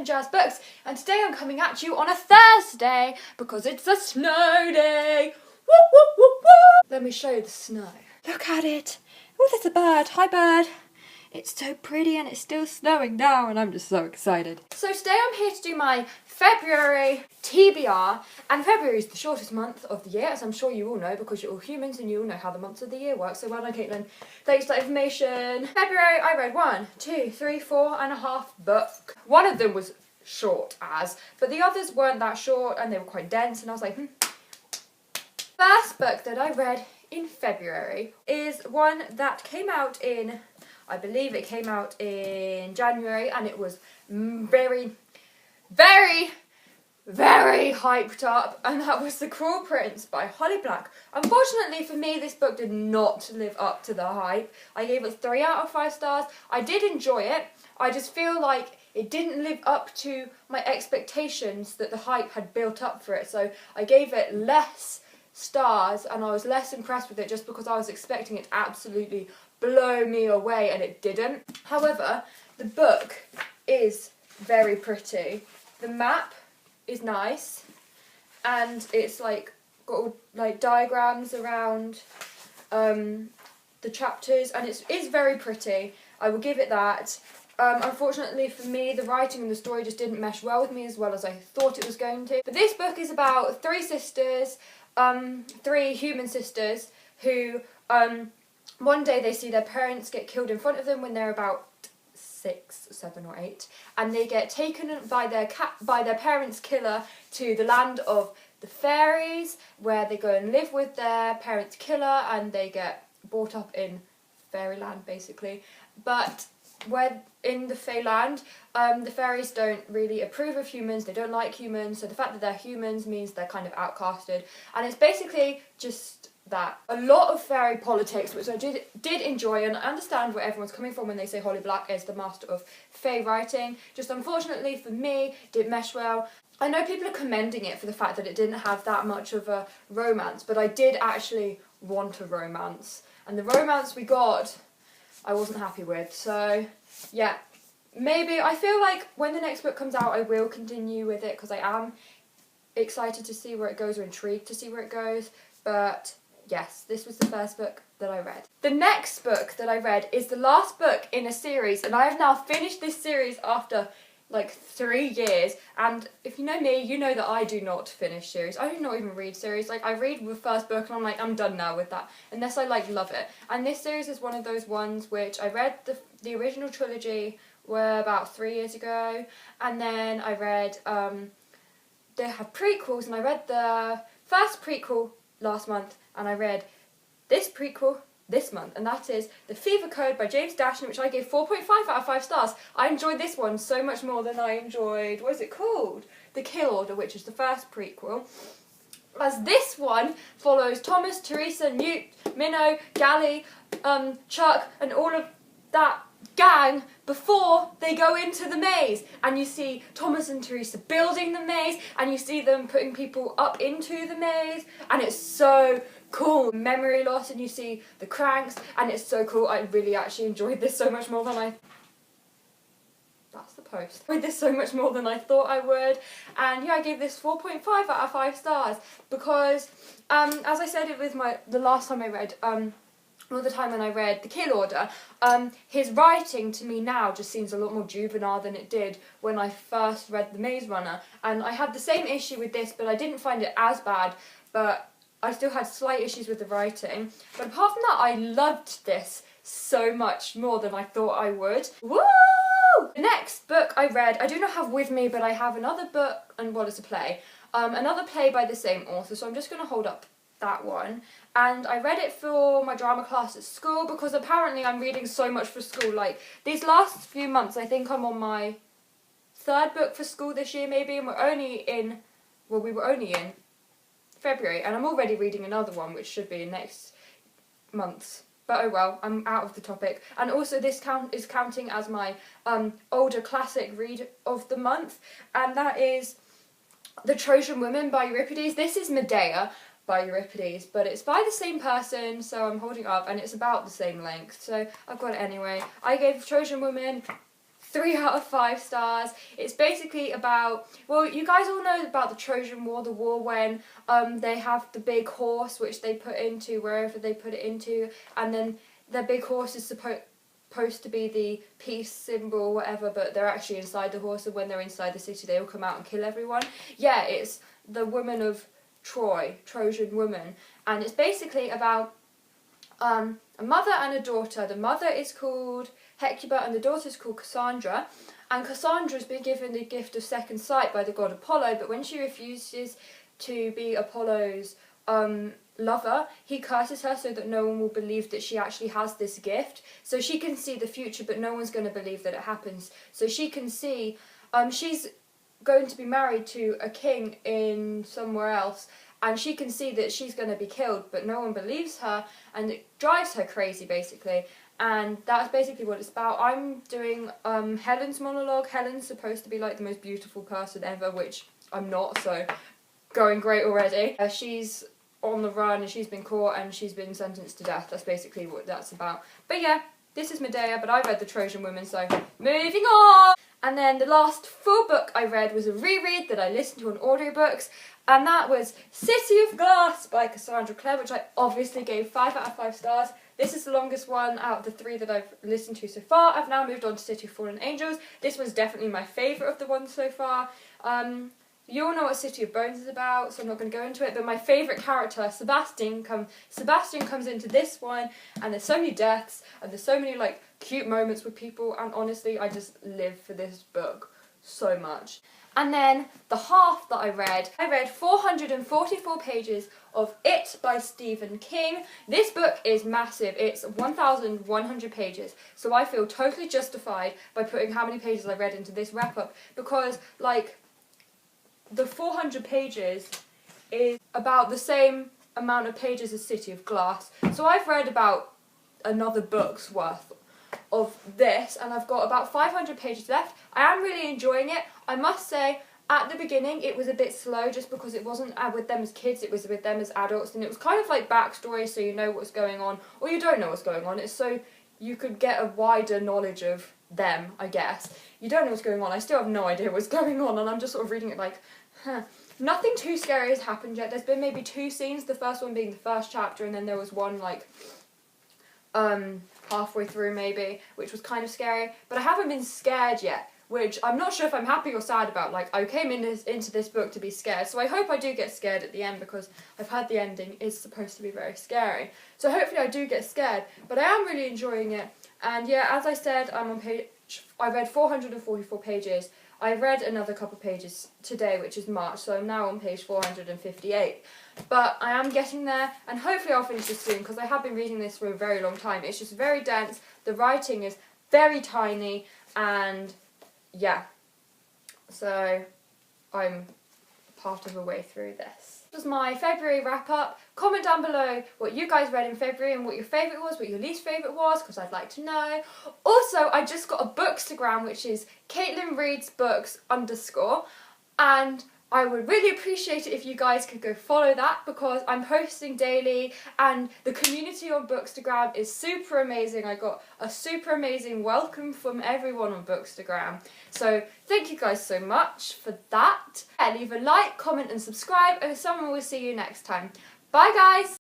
and Jazz Books, and today I'm coming at you on a Thursday because it's a snow day. Woo, woo, woo, woo. Let me show you the snow. Look at it. Oh, there's a bird. Hi, bird. It's so pretty and it's still snowing now and I'm just so excited. So today I'm here to do my February TBR, and February is the shortest month of the year, as I'm sure you all know because you're all humans and you all know how the months of the year work. So well done, Caitlin. Thanks for that information. February I read 4.5 books. One of them was short but the others weren't that short and they were quite dense, and I was like, First book that I read in February is one that came out in, I believe it came out in January, and it was very, very, very hyped up, and that was The Cruel Prince by Holly Black. Unfortunately for me, this book did not live up to the hype. I gave it 3 out of 5 stars. I did enjoy it. I just feel like it didn't live up to my expectations that the hype had built up for it, so I gave it less stars and I was less impressed with it just because I was expecting it to absolutely blow me away, and it didn't. However, the book is very pretty. The map is nice, and it's like got all, like diagrams around the chapters, and it is very pretty. I will give it that. Unfortunately for me, the writing and the story just didn't mesh well with me as well as I thought it was going to. But this book is about 3 sisters, 3 human sisters who one day they see their parents get killed in front of them when they're about 6, 7 or 8, and they get taken by their parents' killer to the land of the fairies, where they go and live with their parents' killer, and they get brought up in fairyland basically. But where in the Feyland, the fairies don't really approve of humans, they don't like humans, so the fact that they're humans means they're kind of outcasted, and it's basically just that. A lot of fairy politics, which I did enjoy, and I understand where everyone's coming from when they say Holly Black is the master of fae writing. Just unfortunately for me, didn't mesh well. I know people are commending it for the fact that it didn't have that much of a romance, but I did actually want a romance, and the romance we got I wasn't happy with. So yeah, maybe I feel like when the next book comes out I will continue with it because I am excited to see where it goes, or intrigued to see where it goes. But yes, this was the first book that I read. The next book that I read is the last book in a series, and I have now finished this series after like 3 years, and if you know me, you know that I do not finish series. I do not even read series. Like, I read the first book and I'm like, I'm done now with that, unless I like love it. And this series is one of those ones which I read the original trilogy were about 3 years ago, and then I read they have prequels, and I read the first prequel last month, and I read this prequel this month, and that is The Fever Code by James Dashner, which I gave 4.5 out of 5 stars. I enjoyed this one so much more than I enjoyed, what is it called? The Kill Order, which is the first prequel. As this one follows Thomas, Teresa, Newt, Minnow, Gally, Chuck, and all of that gang before they go into the maze, and you see Thomas and Teresa building the maze, and you see them putting people up into the maze, and it's so cool. Memory loss, and you see the cranks, and it's so cool. I really actually enjoyed this so much more than that's the post. I enjoyed this so much more than I thought I would, and yeah, I gave this 4.5 out of 5 stars because as I said it with the last time I read the time when I read The Kill Order, his writing to me now just seems a lot more juvenile than it did when I first read The Maze Runner, and I had the same issue with this, but I didn't find it as bad, but I still had slight issues with the writing. But apart from that, I loved this so much more than I thought I would. Woo! The next book I read, I do not have with me, but I have another book, and well, it's a play. Another play by the same author, so I'm just going to hold up that one. And I read it for my drama class at school because apparently I'm reading so much for school. Like, these last few months, I think I'm on my 3rd book for school this year maybe, and we were only in February, and I'm already reading another one which should be in next month's. But oh well, I'm out of the topic. And also this is counting as my older classic read of the month, and that is The Trojan Women by Euripides. This is Medea by Euripides, but it's by the same person, so I'm holding up, and it's about the same length, so I've got it anyway. I gave Trojan Women 3 out of 5 stars. It's basically about, well, you guys all know about the Trojan War, the war when they have the big horse which they put into wherever they put it into, and then the big horse is supposed to be the peace symbol or whatever, but they're actually inside the horse, and when they're inside the city they all come out and kill everyone. Yeah, it's the women of Troy, Trojan Women, and it's basically about a mother and a daughter. The mother is called Hecuba and the daughter is called Cassandra, and Cassandra's been given the gift of second sight by the god Apollo, but when she refuses to be Apollo's lover, he curses her so that no one will believe that she actually has this gift. So she can see the future, but no one's going to believe that it happens. So she can see, she's going to be married to a king in somewhere else, and she can see that she's going to be killed, but no one believes her, and it drives her crazy basically. And that's basically what it's about. I'm doing Helen's monologue. Helen's supposed to be like the most beautiful person ever, which I'm not, so going great already. She's on the run and she's been caught and she's been sentenced to death. That's basically what that's about. But yeah, this is Medea, but I read the Trojan Women, so moving on! And then the last full book I read was a reread that I listened to on audiobooks, and that was City of Glass by Cassandra Clare, which I obviously gave 5 out of 5 stars. This is the longest one out of the 3 that I've listened to so far. I've now moved on to City of Fallen Angels. This was definitely my favourite of the ones so far. You all know what City of Bones is about, so I'm not going to go into it, but my favourite character, Sebastian comes into this one, and there's so many deaths, and there's so many like cute moments with people, and honestly I just live for this book so much. And then the half that I read 444 pages of It by Stephen King. This book is massive. It's 1,100 pages, so I feel totally justified by putting how many pages I read into this wrap-up, because like the 400 pages is about the same amount of pages as City of Glass. So I've read about another book's worth of this, and I've got about 500 pages left. I am really enjoying it. I must say, at the beginning it was a bit slow just because it wasn't with them as kids, it was with them as adults, and it was kind of like backstory, so you know what's going on, or you don't know what's going on. It's so you could get a wider knowledge of them, I guess. You don't know what's going on. I still have no idea what's going on, and I'm just sort of reading it like, huh. Nothing too scary has happened yet. There's been maybe 2 scenes, the first one being the first chapter, and then there was one like halfway through maybe, which was kind of scary, but I haven't been scared yet, which I'm not sure if I'm happy or sad about. Like, I came into this book to be scared, so I hope I do get scared at the end, because I've heard the ending is supposed to be very scary. So hopefully I do get scared, but I am really enjoying it. And yeah, as I said, I read 444 pages. I read another couple pages today, which is March, so I'm now on page 458. But I am getting there, and hopefully I'll finish this soon, because I have been reading this for a very long time. It's just very dense, the writing is very tiny, and yeah. So I'm part of the way through this. This was my February wrap-up. Comment down below what you guys read in February and what your favourite was, what your least favourite was, because I'd like to know. Also, I just got a Bookstagram, which is Caitlin Reads Books _ and I would really appreciate it if you guys could go follow that, because I'm posting daily and the community on Bookstagram is super amazing. I got a super amazing welcome from everyone on Bookstagram. So thank you guys so much for that. Leave a like, comment and subscribe, and someone will see you next time. Bye guys!